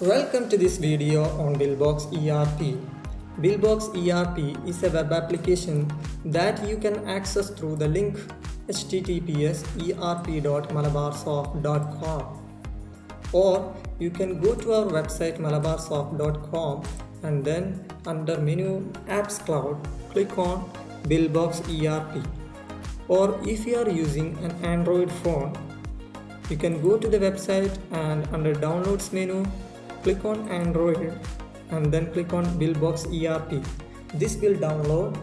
Welcome to this video on Billbox ERP. Billbox ERP is a web application that you can access through the link https://erp.malabarsoft.com, or you can go to our website malabarsoft.com and then under menu Apps Cloud click on Billbox ERP. Or if you are using an Android phone, you can go to the website and under Downloads menu click on Android and then click on Billbox ERP. This will download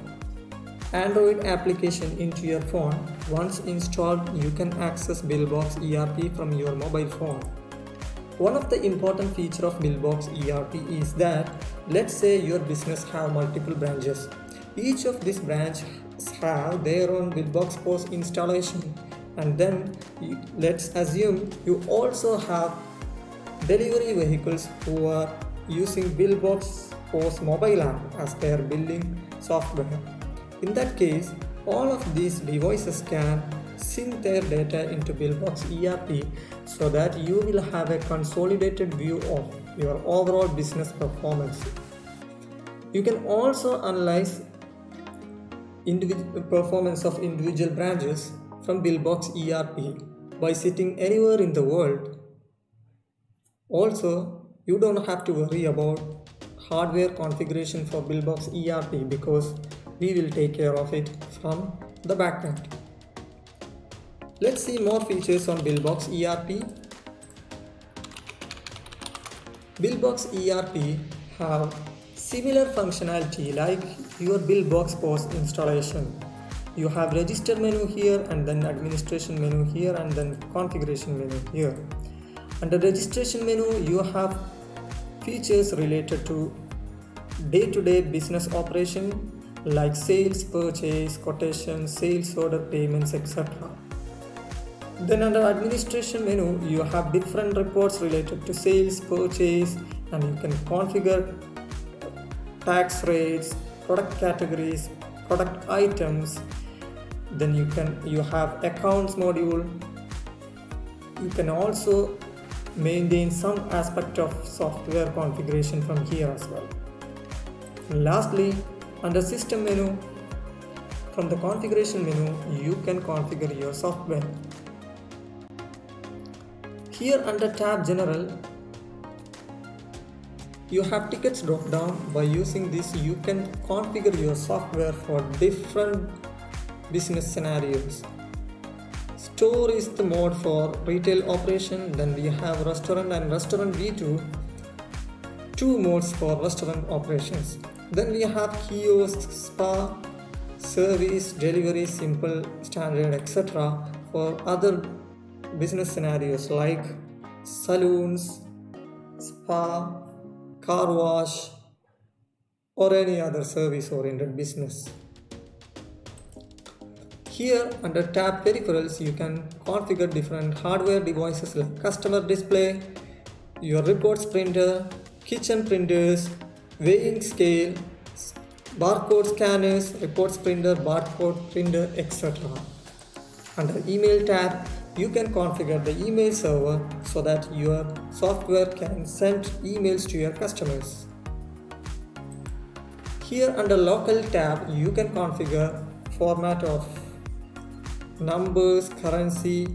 Android application into your phone. Once installed, you can access Billbox ERP from your mobile phone. One of the important features of Billbox ERP is that, let's say your business have multiple branches. Each of these branches have their own Billbox POS installation, and then let's assume you also have delivery vehicles who are using Billbox POS mobile app as their billing software. In that case, all of these devices can sync their data into Billbox ERP so that you will have a consolidated view of your overall business performance. You can also analyze performance of individual branches from Billbox ERP by sitting anywhere in the world. Also, you don't have to worry about hardware configuration for Billbox ERP because we will take care of it from the backend. Let's see more features on Billbox ERP. Billbox ERP have similar functionality like your Billbox POS installation. You have register menu here and then administration menu here and then configuration menu here. Under registration menu, you have features related to day-to-day business operation like sales, purchase, quotation, sales order, payments, etc. Then under administration menu, you have different reports related to sales, purchase, and you can configure tax rates, product categories, product items. Then you have accounts module. You can also maintain some aspect of software configuration from here as well. And lastly, under system menu, from the configuration menu, you can configure your software. Here under tab general, you have tickets drop down. By using this, you can configure your software for different business scenarios. Store is the mode for retail operation. Then we have restaurant and restaurant V2, two modes for restaurant operations. Then we have kiosk, spa, service, delivery, simple, standard, etc. for other business scenarios like saloons, spa, car wash, or any other service oriented business. Here under tab peripherals, you can configure different hardware devices like customer display, your reports printer, kitchen printers, weighing scale, barcode scanners, reports printer, barcode printer, etc. Under email tab, you can configure the email server so that your software can send emails to your customers. Here under local tab, you can configure format of numbers, currency,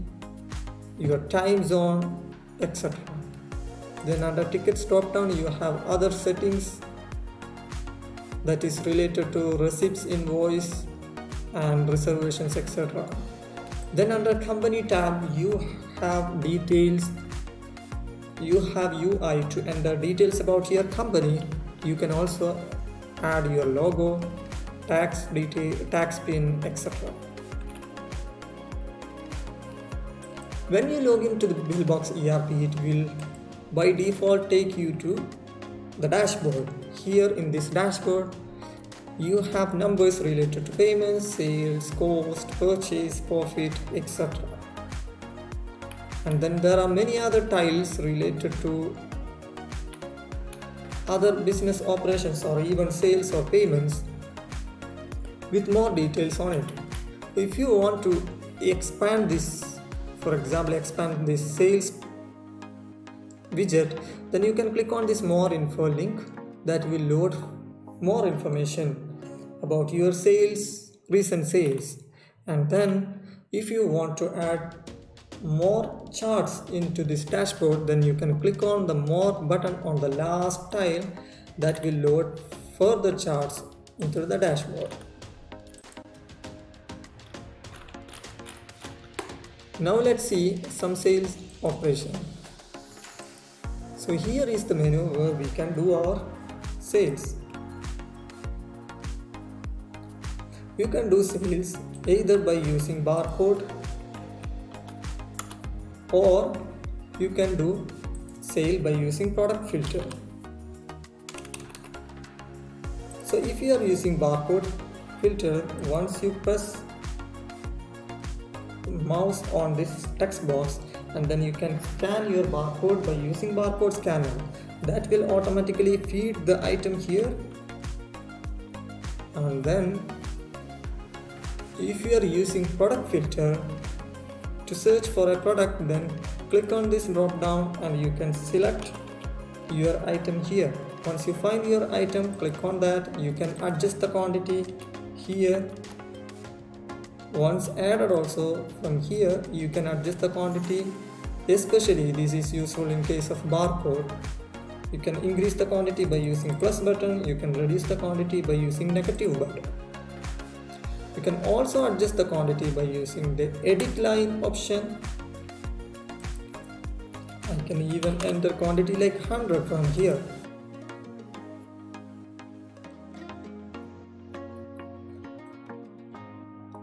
your time zone, etc. Then under tickets drop down, you have other settings that is related to receipts, invoice, and reservations, etc. Then under company tab, you have details. You have UI to enter details about your company. You can also add your logo, tax detail, tax pin, etc. When you log into the Billbox ERP, it will by default take you to the dashboard. Here in this dashboard, you have numbers related to payments, sales, cost, purchase, profit, etc. And then there are many other tiles related to other business operations or even sales or payments with more details on it. If you want to expand this, for example, expand this sales widget, then you can click on this more info link that will load more information about your sales, recent sales. And then if you want to add more charts into this dashboard, then you can click on the more button on the last tile that will load further charts into the dashboard. Now let's see some sales operation. So here is the menu where we can do our sales. You can do sales either by using barcode, or you can do sale by using product filter. So if you are using barcode filter, once you press mouse on this text box, and then you can scan your barcode by using barcode scanner. That will automatically feed the item here. And then if you are using product filter to search for a product, then click on this drop down and you can select your item here. Once you find your item, click on that. You can adjust the quantity here. Once added also, from here you can adjust the quantity, especially this is useful in case of barcode. You can increase the quantity by using plus button, you can reduce the quantity by using negative button. You can also adjust the quantity by using the edit line option. I can even enter quantity like 100 from here.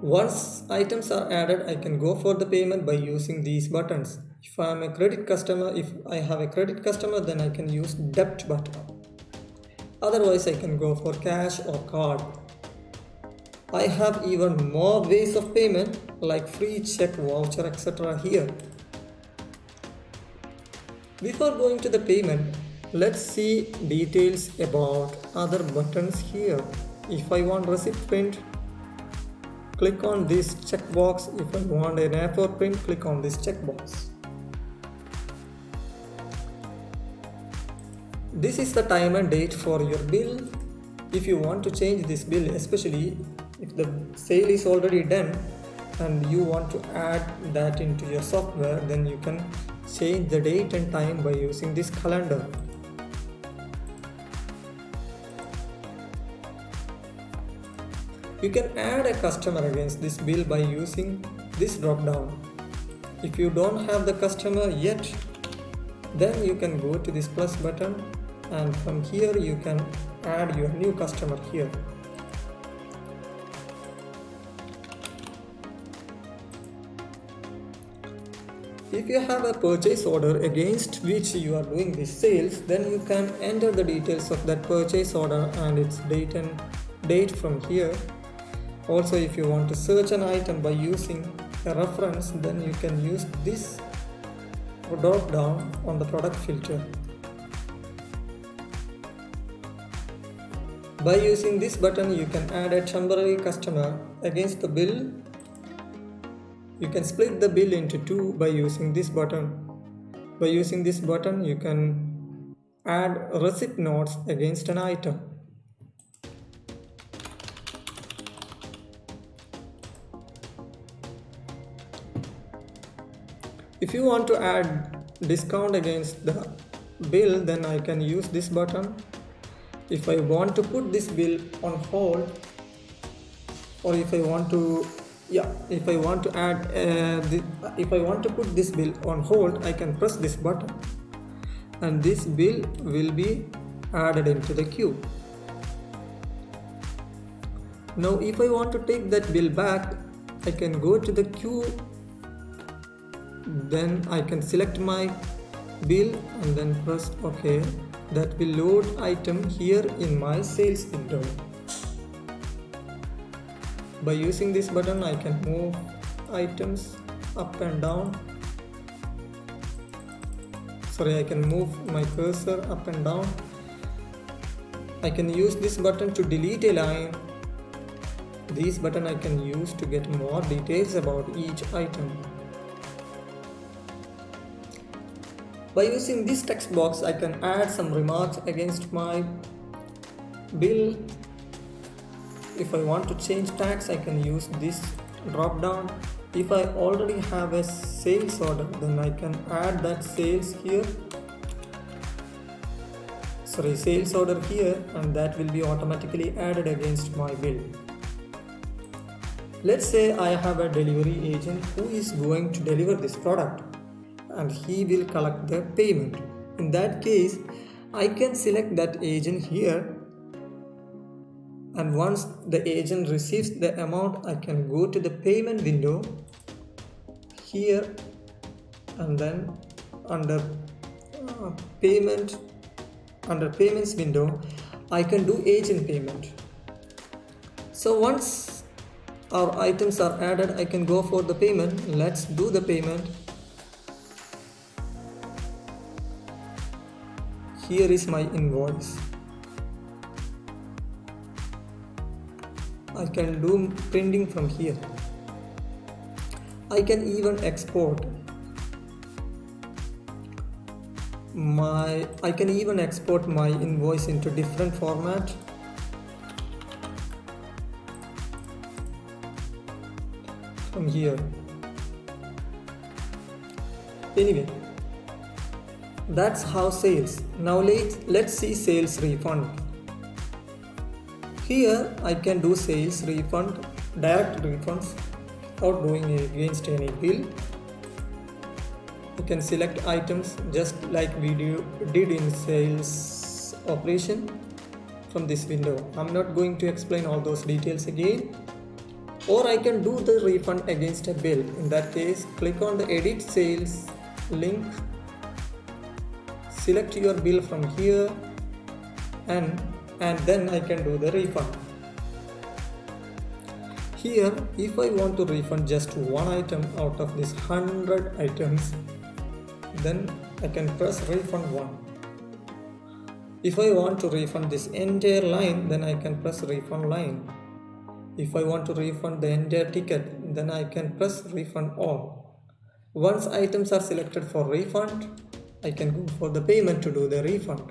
Once items are added, I can go for the payment by using these buttons. If I am a credit customer, if I have a credit customer, then I can use debit button. Otherwise, I can go for cash or card. I have even more ways of payment like free check, voucher, etc. here. Before going to the payment, let's see details about other buttons here. If I want receipt print, click on this checkbox. If I want an A4 print, click on this checkbox. This is the time and date for your bill. If you want to change this bill, especially if the sale is already done and you want to add that into your software, then you can change the date and time by using this calendar. You can add a customer against this bill by using this drop down. If you don't have the customer yet, then you can go to this plus button, and from here you can add your new customer here. If you have a purchase order against which you are doing these sales, then you can enter the details of that purchase order and its date from here. Also, if you want to search an item by using a reference, then you can use this drop down on the product filter. By using this button, you can add a temporary customer against the bill. You can split the bill into two by using this button. By using this button, you can add receipt notes against an item. If you want to add discount against the bill, then I can use this button. If I want to put this bill on hold, or if I want to put this bill on hold, I can press this button and this bill will be added into the queue. Now if I want to take that bill back, I can go to the queue, then I can select my bill and then press OK. That will load item here in my sales window. By using this button, I can move items up and down. I can move my cursor up and down. I can use this button to delete a line. This button I can use to get more details about each item. By using this text box, I can add some remarks against my bill. If I want to change tax, I can use this drop down. If I already have a sales order, then I can add that sales order here, and that will be automatically added against my bill. Let's say I have a delivery agent who is going to deliver this product and he will collect the payment. In that case, I can select that agent here, and once the agent receives the amount, I can go to the payment window here, and then under payments window, I can do agent payment. So once our items are added, I can go for the payment. Let's do the payment. Here is my invoice. I can do printing from here. I can even export my invoice into different format. From here. Anyway, that's how sales. Now let's see sales refund. Here I can do sales refund, direct refunds without going against any bill. You can select items just like we did in sales operation from this window. I'm not going to explain all those details again. Or I can do the refund against a bill. In that case, click on the edit sales link, select your bill from here, and then I can do the refund. Here, if I want to refund just one item out of this 100 items, then I can press refund 1. If I want to refund this entire line, then I can press refund line. If I want to refund the entire ticket, then I can press refund all. Once items are selected for refund, I can go for the payment to do the refund.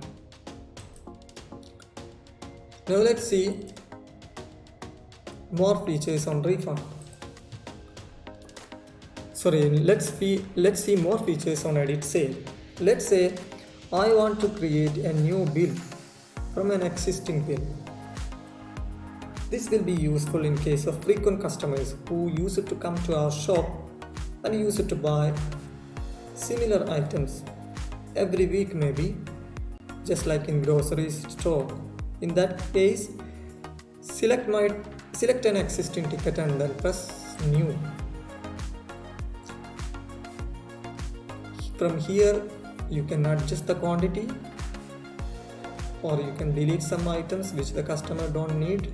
Now let's see more features on refund. Let's see more features on edit sale. Let's say I want to create a new bill from an existing bill. This will be useful in case of frequent customers who use it to come to our shop and use it to buy similar items every week, maybe, just like in grocery store. In that case, select an existing ticket and then press new. From here, you can adjust the quantity, or you can delete some items which the customer don't need.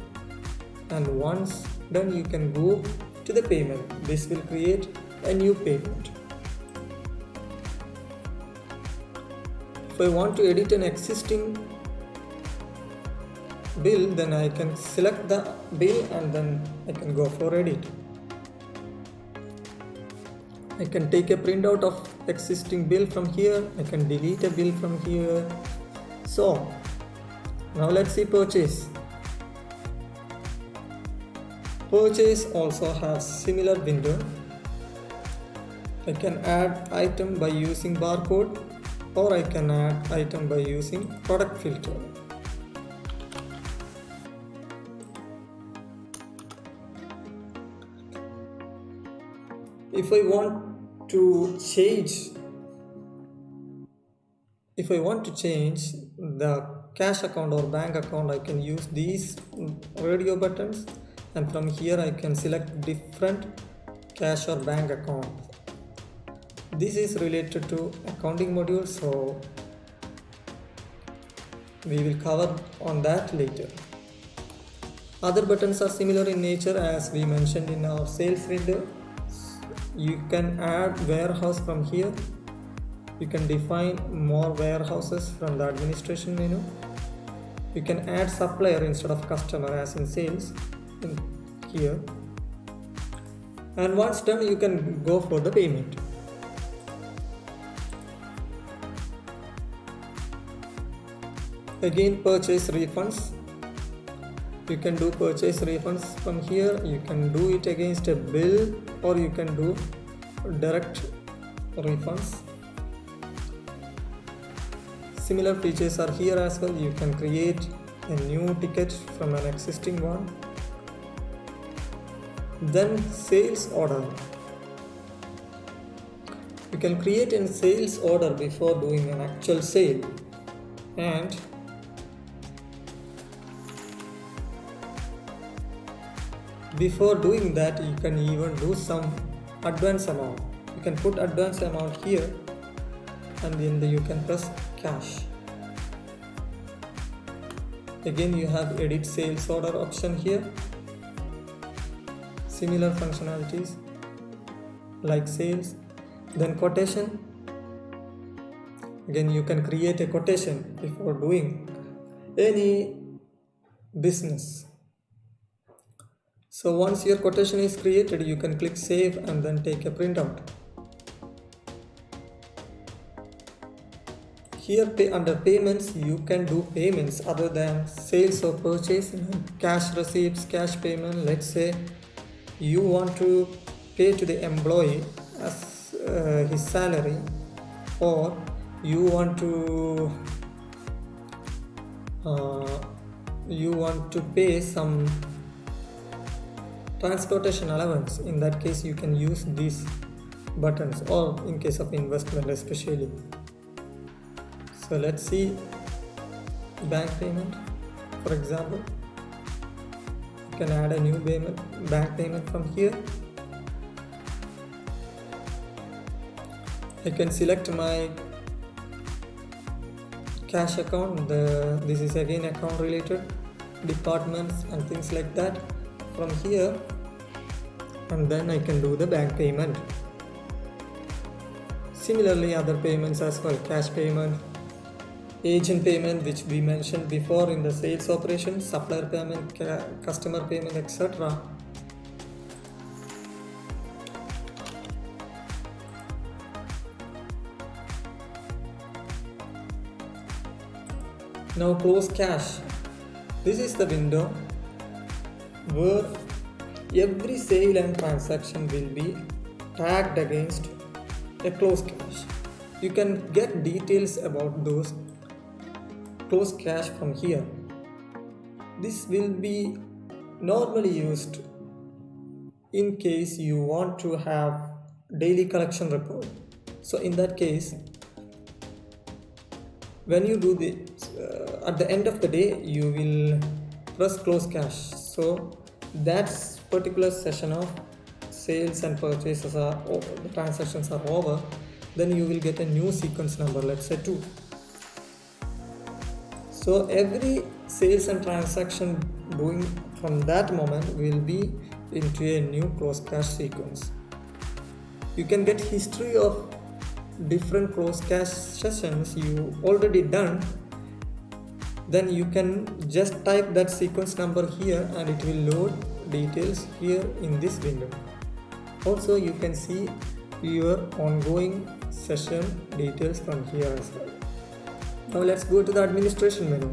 And once done, you can go to the payment. This will create a new payment. If I want to edit an existing bill, then I can select the bill and then I can go for edit. I can take a printout of existing bill from here. I can delete a bill from here. So now let's see purchase. Purchase also has similar window. I can add item by using barcode, or I can add item by using product filter. If I want to change the cash account or bank account, I can use these radio buttons, and from here I can select different cash or bank account. This is related to accounting module, so we will cover on that later. Other buttons are similar in nature as we mentioned in our sales window. You can add warehouse from here. You can define more warehouses from the administration menu. You can add supplier instead of customer as in sales in here. And once done, you can go for the payment. Again, purchase refunds. You can do purchase refunds from here. You can do it against a bill, or you can do direct refunds. Similar features are here as well. You can create a new ticket from an existing one. Then sales order. You can create a sales order before doing an actual sale, and before doing that you can even do some advance amount. You can put advance amount here, and then you can press cash. Again, you have edit sales order option here. Similar functionalities like sales. Then quotation. Again, you can create a quotation before doing any business. So once your quotation is created, you can click save and then take a printout. Here under payments, you can do payments other than sales or purchase, cash receipts, cash payment. Let's say you want to pay to the employee as his salary, or you want to pay some transportation allowance. In that case, you can use these buttons, or in case of investment especially. So let's see bank payment. For example, you can add a new bank payment from here. I can select my cash account. This is again account related, departments and things like that from here, and then I can do the bank payment. Similarly, other payments as well, cash payment, agent payment, which we mentioned before in the sales operation, supplier payment, customer payment, etc. Now close cash. This is the window where every sale and transaction will be tagged against a close cash. You can get details about those close cash from here. This will be normally used in case you want to have daily collection report. So in that case, when you do this at the end of the day, you will press close cash. So that particular session of sales and purchases are over, the transactions are over, then you will get a new sequence number, let's say 2. So every sales and transaction doing from that moment will be into a new close cash sequence. You can get history of different close cash sessions you already done. Then you can just type that sequence number here and it will load details here in this window. Also, you can see your ongoing session details from here as well. Now let's go to the administration menu.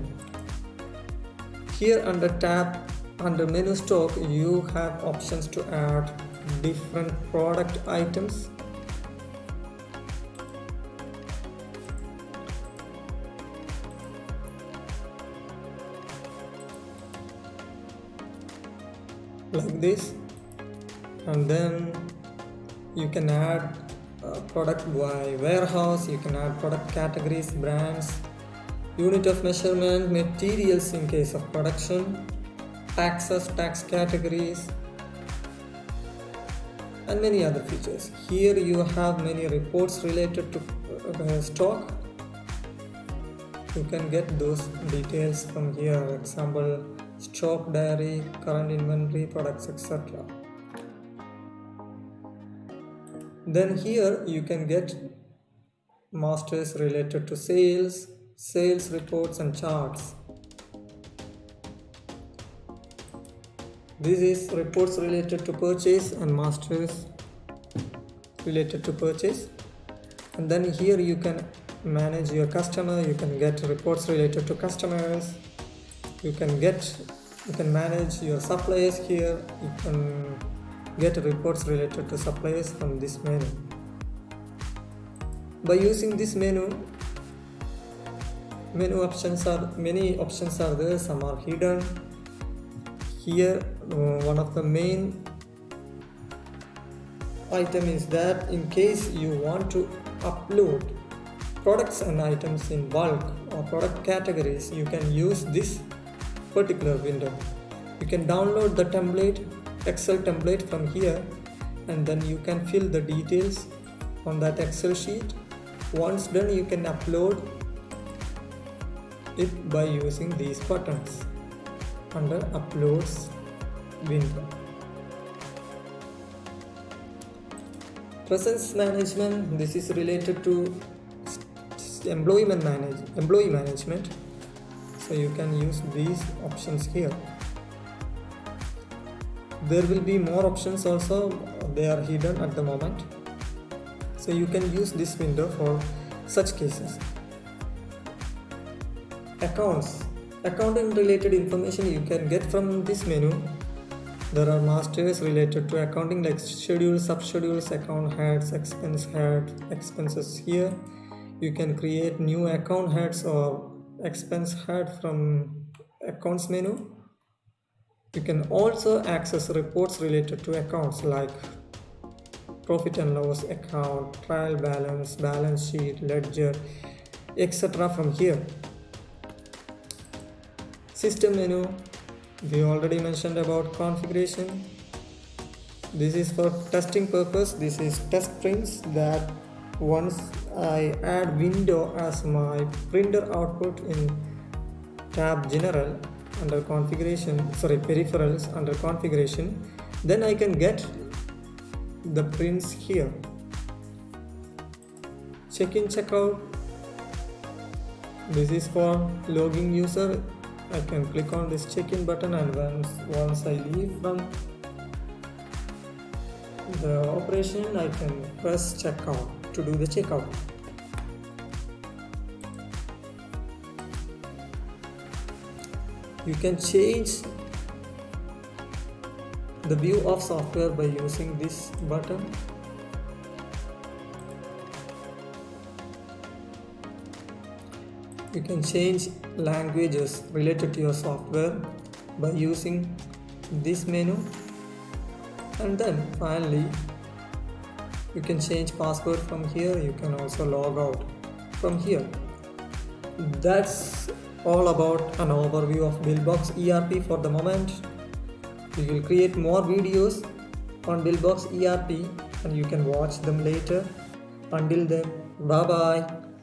Here under menu stock, you have options to add different product items. Like this, and then you can add product by warehouse, you can add product categories, brands, unit of measurement, materials in case of production, taxes, tax categories, and many other features. Here you have many reports related to stock. You can get those details from here, for example, stock diary, current inventory, products, etc. Then here you can get masters related to sales, sales reports and charts. This is reports related to purchase and masters related to purchase. And then here you can manage your customer, you can get reports related to customers, you can manage your suppliers here, you can get reports related to suppliers from this menu. By using this many options are there, some are hidden. Here one of the main item is that in case you want to upload products and items in bulk or product categories, you can use this particular window. You can download the Excel template from here, and then you can fill the details on that Excel sheet. Once done, you can upload it by using these buttons under Uploads window. Presence management, this is related to employee management, so you can use these options here. There will be more options also, they are hidden at the moment, so you can use this window for such cases. Accounting related information you can get from this menu. There are masters related to accounting like schedules, subschedules, account heads, expenses here. You can create new account heads or expense head from accounts menu. You can also access reports related to accounts like profit and loss account, trial balance, balance sheet, ledger, etc. from here. System menu, we already mentioned about configuration. This is for testing purpose. This is test prints, that once I add window as my printer output in tab general under peripherals under configuration, then I can get the prints here. Check-in, checkout, this is for logging user. I can click on this check-in button, and once I leave from the operation, I can press checkout to do the checkout. You can change the view of software by using this button. You can change languages related to your software by using this menu, and then finally you can change password from here. You can also log out from here. That's all about an overview of Billbox ERP for the moment. We will create more videos on Billbox ERP and you can watch them later. Until then, bye bye.